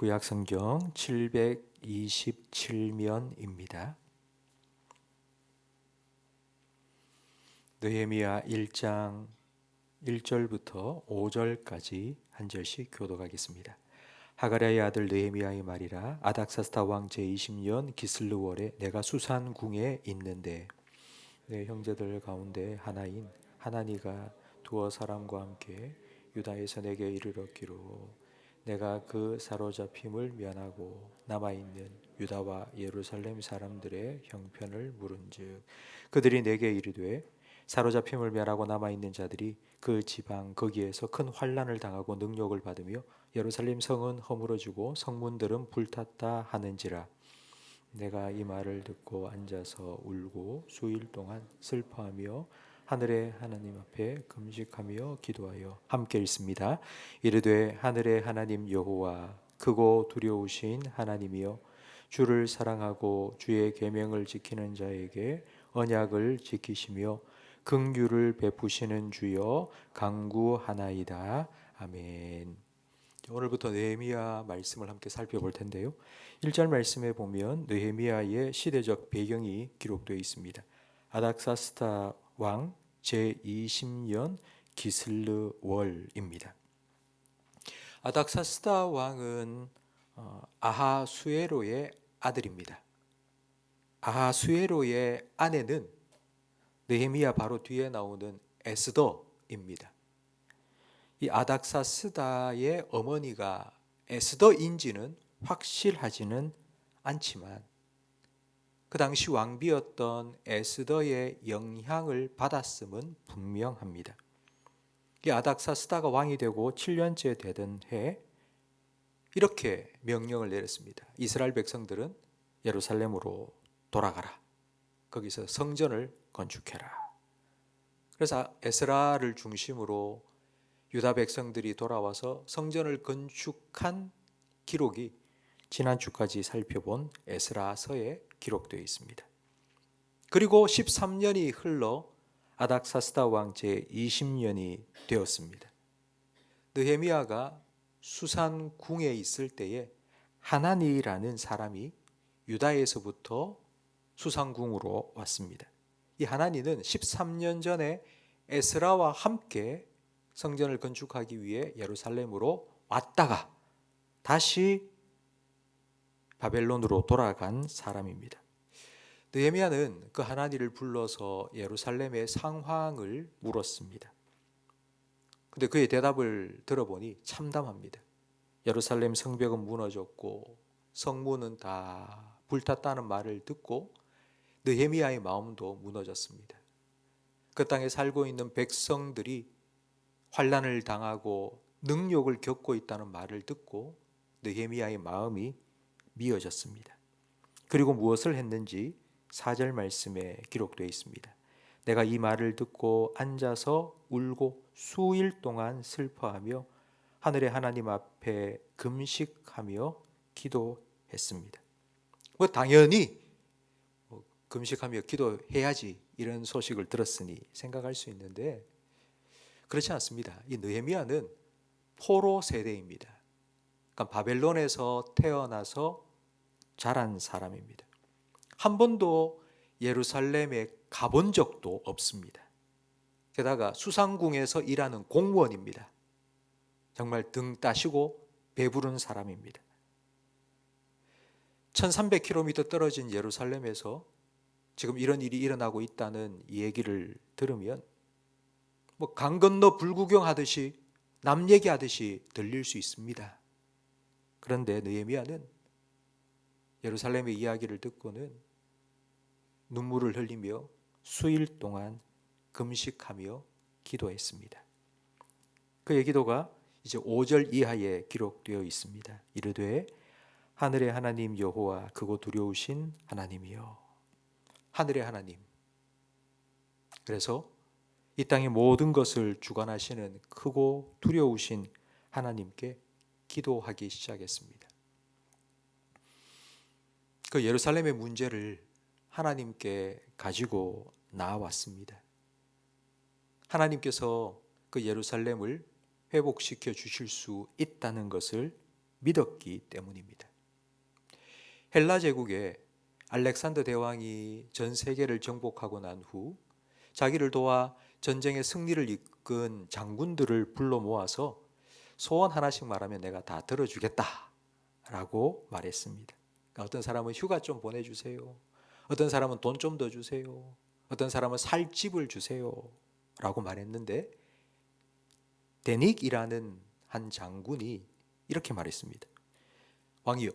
구약성경 727면입니다. 느헤미야 1장 1절부터 5절까지 한 절씩 교독하겠습니다. 하가랴의 아들 느헤미야의 말이라. 아닥사스다 왕 제20년 기슬르월에 내가 수산궁에 있는데 내 형제들 가운데 하나인 하나니가 두어 사람과 함께 유다에서 내게 이르렀기로 내가 그 사로잡힘을 면하고 남아있는 유다와 예루살렘 사람들의 형편을 물은즉 그들이 내게 이르되 사로잡힘을 면하고 남아있는 자들이 그 지방 거기에서 큰 환난을 당하고 능욕을 받으며 예루살렘 성은 허물어지고 성문들은 불탔다 하는지라. 내가 이 말을 듣고 앉아서 울고 수일 동안 슬퍼하며 하늘의 하나님 앞에 금식하며 기도하여 함께 읽습니다. 이르되 하늘의 하나님 여호와 크고 두려우신 하나님이여 주를 사랑하고 주의 계명을 지키는 자에게 언약을 지키시며 긍휼을 베푸시는 주여 간구하나이다. 아멘. 오늘부터 느헤미야 말씀을 함께 살펴볼 텐데요. 1절 말씀에 보면 느헤미야의 시대적 배경이 기록되어 있습니다. 아닥사스다 왕 제20년 기슬르월입니다. 아닥사스다 왕은 아하수에로의 아들입니다. 아하수에로의 아내는 느헤미야 바로 뒤에 나오는 에스더입니다. 이 아닥사스다의 어머니가 에스더인지는 확실하지는 않지만 그 당시 왕비였던 에스더의 영향을 받았음은 분명합니다. 이 아닥사스다가 왕이 되고 7년째 되던 해 이렇게 명령을 내렸습니다. 이스라엘 백성들은 예루살렘으로 돌아가라. 거기서 성전을 건축해라. 그래서 에스라를 중심으로 유다 백성들이 돌아와서 성전을 건축한 기록이 지난주까지 살펴본 에스라서에 기록되어 있습니다. 그리고 13년이 흘러 아닥사스다 왕 제20년이 되었습니다. 느헤미야가 수산궁에 있을 때에 하나니라는 사람이 유다에서부터 수산궁으로 왔습니다. 이 하나니는 13년 전에 에스라와 함께 성전을 건축하기 위해 예루살렘으로 왔다가 다시 바벨론으로 돌아간 사람입니다. 느헤미야는 그 하나니를 불러서 예루살렘의 상황을 물었습니다. 근데 그의 대답을 들어보니 참담합니다. 예루살렘 성벽은 무너졌고 성문은 다 불탔다는 말을 듣고 느헤미야의 마음도 무너졌습니다. 그 땅에 살고 있는 백성들이 환난을 당하고 능욕을 겪고 있다는 말을 듣고 느헤미야의 마음이 미어졌습니다. 그리고 무엇을 했는지 4절 말씀에 기록되어 있습니다. 내가 이 말을 듣고 앉아서 울고 수일 동안 슬퍼하며 하늘의 하나님 앞에 금식하며 기도했습니다. 당연히 금식하며 기도해야지 이런 소식을 들었으니 생각할 수 있는데 그렇지 않습니다. 이 느헤미야는 포로 세대입니다. 그러니까 바벨론에서 태어나서 자란 사람입니다. 한 번도 예루살렘에 가본 적도 없습니다. 게다가 수상궁에서 일하는 공무원입니다. 정말 등 따시고 배부른 사람입니다. 1300km 떨어진 예루살렘에서 지금 이런 일이 일어나고 있다는 얘기를 들으면 강 건너 불구경하듯이 남 얘기하듯이 들릴 수 있습니다. 그런데 느헤미야는 예루살렘의 이야기를 듣고는 눈물을 흘리며 수일 동안 금식하며 기도했습니다. 그의 기도가 이제 5절 이하에 기록되어 있습니다. 이르되 하늘의 하나님 여호와 크고 두려우신 하나님이여. 하늘의 하나님. 그래서 이 땅의 모든 것을 주관하시는 크고 두려우신 하나님께 기도하기 시작했습니다. 그 예루살렘의 문제를 하나님께 가지고 나왔습니다. 하나님께서 그 예루살렘을 회복시켜 주실 수 있다는 것을 믿었기 때문입니다. 헬라 제국에 알렉산더 대왕이 전 세계를 정복하고 난 후 자기를 도와 전쟁의 승리를 이끈 장군들을 불러 모아서 소원 하나씩 말하면 내가 다 들어주겠다 라고 말했습니다. 그러니까 어떤 사람은 휴가 좀 보내주세요. 어떤 사람은 돈 좀 더 주세요. 어떤 사람은 살 집을 주세요 라고 말했는데, 데닉이라는 한 장군이 이렇게 말했습니다. 왕이여,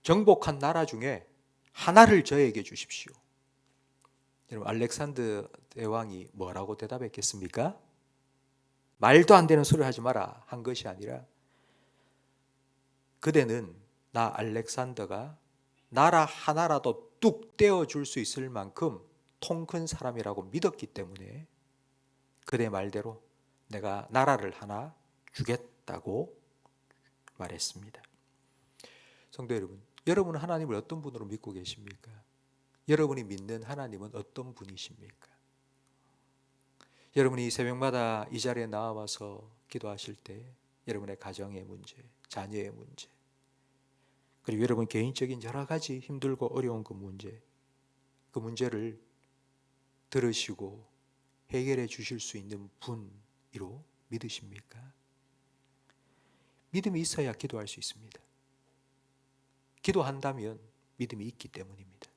정복한 나라 중에 하나를 저에게 주십시오. 여러분, 알렉산더 대왕이 뭐라고 대답했겠습니까? 말도 안 되는 소리를 하지 마라 한 것이 아니라, 그대는 나 알렉산더가 나라 하나라도 뚝 떼어 줄 수 있을 만큼 통 큰 사람이라고 믿었기 때문에 그대 말대로 내가 나라를 하나 주겠다고 말했습니다. 성도 여러분, 여러분은 하나님을 어떤 분으로 믿고 계십니까? 여러분이 믿는 하나님은 어떤 분이십니까? 여러분이 새벽마다 이 자리에 나와서 기도하실 때 여러분의 가정의 문제, 자녀의 문제, 그리고 여러분 개인적인 여러 가지 힘들고 어려운 그 문제를 들으시고 해결해 주실 수 있는 분으로 믿으십니까? 믿음이 있어야 기도할 수 있습니다. 기도한다면 믿음이 있기 때문입니다.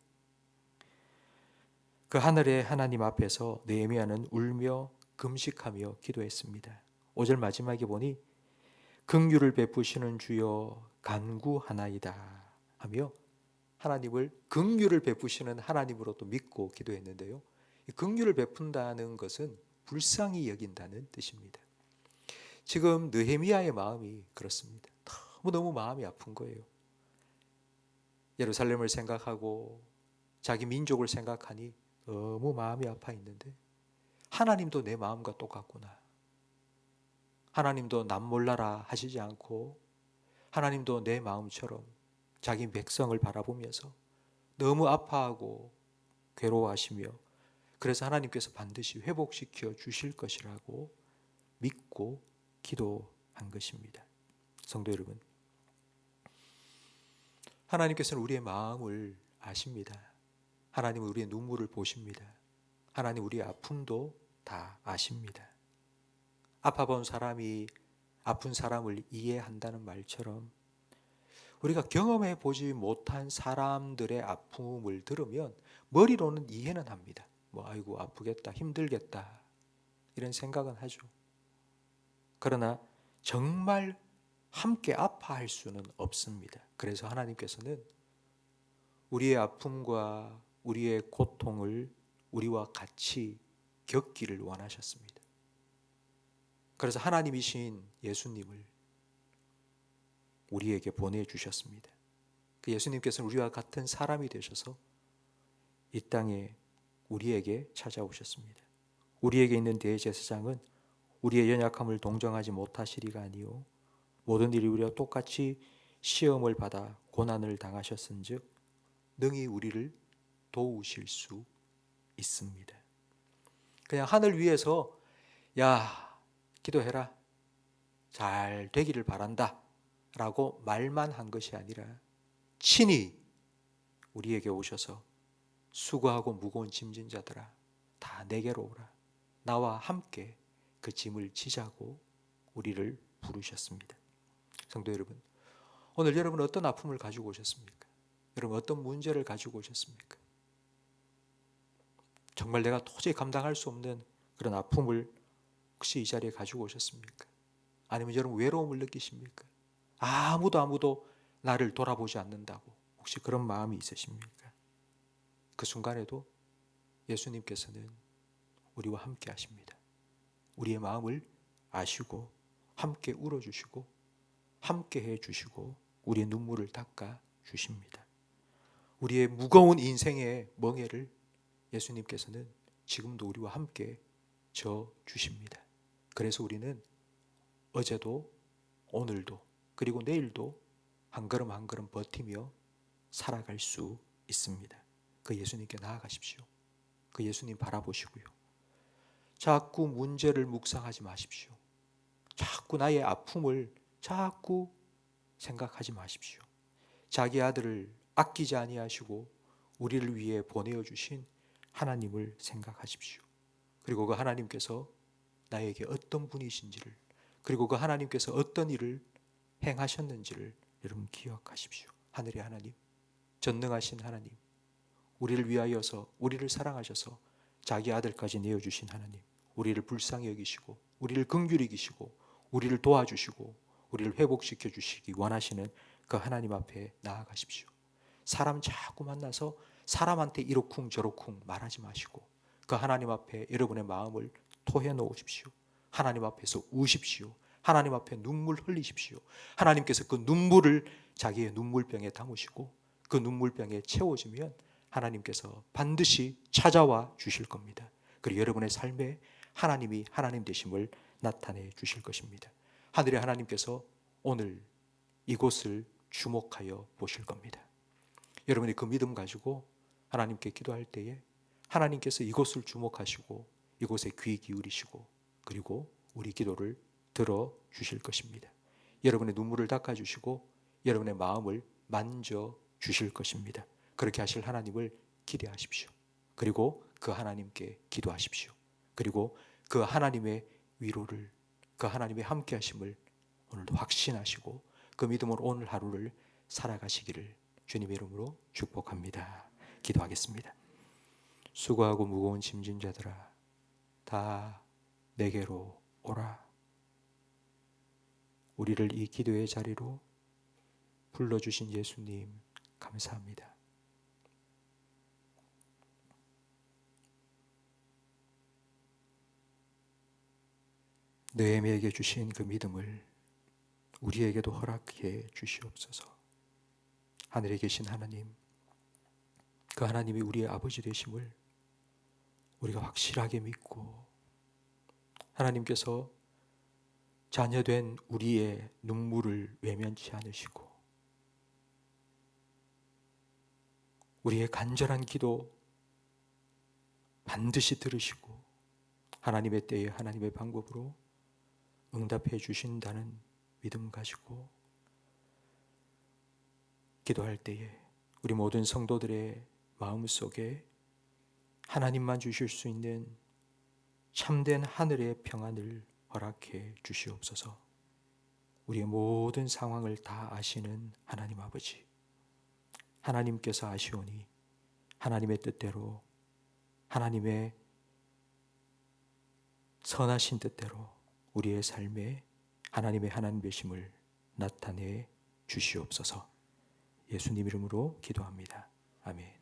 그 하늘의 하나님 앞에서 느헤미야는 울며 금식하며 기도했습니다. 5절 마지막에 보니 긍휼을 베푸시는 주여 간구하나이다 하며 하나님을 긍휼을 베푸시는 하나님으로 또 믿고 기도했는데요. 이 긍휼을 베푼다는 것은 불쌍히 여긴다는 뜻입니다. 지금 느헤미야의 마음이 그렇습니다. 너무 마음이 아픈 거예요. 예루살렘을 생각하고 자기 민족을 생각하니 너무 마음이 아파 있는데, 하나님도 내 마음과 똑같구나. 하나님도 남 몰라라 하시지 않고 하나님도 내 마음처럼 자기 백성을 바라보면서 너무 아파하고 괴로워하시며, 그래서 하나님께서 반드시 회복시켜 주실 것이라고 믿고 기도한 것입니다. 성도 여러분, 하나님께서는 우리의 마음을 아십니다. 하나님은 우리의 눈물을 보십니다. 하나님 우리의 아픔도 다 아십니다. 아파본 사람이 아픈 사람을 이해한다는 말처럼 우리가 경험해 보지 못한 사람들의 아픔을 들으면 머리로는 이해는 합니다. 아이고 아프겠다, 힘들겠다 이런 생각은 하죠. 그러나 정말 함께 아파할 수는 없습니다. 그래서 하나님께서는 우리의 아픔과 우리의 고통을 우리와 같이 겪기를 원하셨습니다. 그래서 하나님이신 예수님을 우리에게 보내주셨습니다. 그 예수님께서는 우리와 같은 사람이 되셔서 이 땅에 우리에게 찾아오셨습니다. 우리에게 있는 대제사장은 우리의 연약함을 동정하지 못하시리가 아니요 모든 일이 우리와 똑같이 시험을 받아 고난을 당하셨은즉 능히 우리를 도우실 수 있습니다. 그냥 하늘 위에서 야 기도해라, 잘 되기를 바란다 라고 말만 한 것이 아니라 친히 우리에게 오셔서 수고하고 무거운 짐진 자들아 다 내게로 오라, 나와 함께 그 짐을 지자고 우리를 부르셨습니다. 성도 여러분, 오늘 여러분 어떤 아픔을 가지고 오셨습니까? 여러분 어떤 문제를 가지고 오셨습니까? 정말 내가 도저히 감당할 수 없는 그런 아픔을 혹시 이 자리에 가지고 오셨습니까? 아니면 여러분 외로움을 느끼십니까? 아무도 나를 돌아보지 않는다고 혹시 그런 마음이 있으십니까? 그 순간에도 예수님께서는 우리와 함께 하십니다. 우리의 마음을 아시고 함께 울어주시고 함께 해주시고 우리의 눈물을 닦아 주십니다. 우리의 무거운 인생의 멍에를 예수님께서는 지금도 우리와 함께 져 주십니다. 그래서 우리는 어제도 오늘도 그리고 내일도 한 걸음 한 걸음 버티며 살아갈 수 있습니다. 그 예수님께 나아가십시오. 그 예수님 바라보시고요. 자꾸 문제를 묵상하지 마십시오. 자꾸 나의 아픔을 자꾸 생각하지 마십시오. 자기 아들을 아끼지 아니하시고 우리를 위해 보내어 주신 하나님을 생각하십시오. 그리고 그 하나님께서 나에게 어떤 분이신지를, 그리고 그 하나님께서 어떤 일을 행하셨는지를 여러분 기억하십시오. 하늘의 하나님, 전능하신 하나님, 우리를 위하여서 우리를 사랑하셔서 자기 아들까지 내어주신 하나님, 우리를 불쌍히 여기시고 우리를 긍휼히 여기시고 우리를 도와주시고 우리를 회복시켜 주시기 원하시는 그 하나님 앞에 나아가십시오. 사람 자꾸 만나서 사람한테 이러쿵 저러쿵 말하지 마시고 그 하나님 앞에 여러분의 마음을 토해 놓으십시오. 하나님 앞에서 우십시오. 하나님 앞에 눈물 흘리십시오. 하나님께서 그 눈물을 자기의 눈물병에 담으시고 그 눈물병에 채워지면 하나님께서 반드시 찾아와 주실 겁니다. 그리고 여러분의 삶에 하나님이 하나님 되심을 나타내 주실 것입니다. 하늘의 하나님께서 오늘 이곳을 주목하여 보실 겁니다. 여러분이 그 믿음 가지고 하나님께 기도할 때에 하나님께서 이곳을 주목하시고 이곳에 귀 기울이시고 그리고 우리 기도를 들어주실 것입니다. 여러분의 눈물을 닦아주시고 여러분의 마음을 만져주실 것입니다. 그렇게 하실 하나님을 기대하십시오. 그리고 그 하나님께 기도하십시오. 그리고 그 하나님의 위로를, 그 하나님의 함께 하심을 오늘도 확신하시고 그 믿음으로 오늘 하루를 살아가시기를 주님의 이름으로 축복합니다. 기도하겠습니다. 수고하고 무거운 짐진 자들아 다 내게로 오라. 우리를 이 기도의 자리로 불러주신 예수님 감사합니다. 느헤미야에게 주신 그 믿음을 우리에게도 허락해 주시옵소서. 하늘에 계신 하나님, 그 하나님이 우리의 아버지 되심을 우리가 확실하게 믿고 하나님께서 자녀된 우리의 눈물을 외면치 않으시고 우리의 간절한 기도 반드시 들으시고 하나님의 때에 하나님의 방법으로 응답해 주신다는 믿음 가지고 기도할 때에 우리 모든 성도들의 마음속에 하나님만 주실 수 있는 참된 하늘의 평안을 허락해 주시옵소서. 우리의 모든 상황을 다 아시는 하나님 아버지, 하나님께서 아시오니 하나님의 뜻대로 하나님의 선하신 뜻대로 우리의 삶에 하나님의 하나님 되심을 나타내 주시옵소서. 예수님 이름으로 기도합니다. 아멘.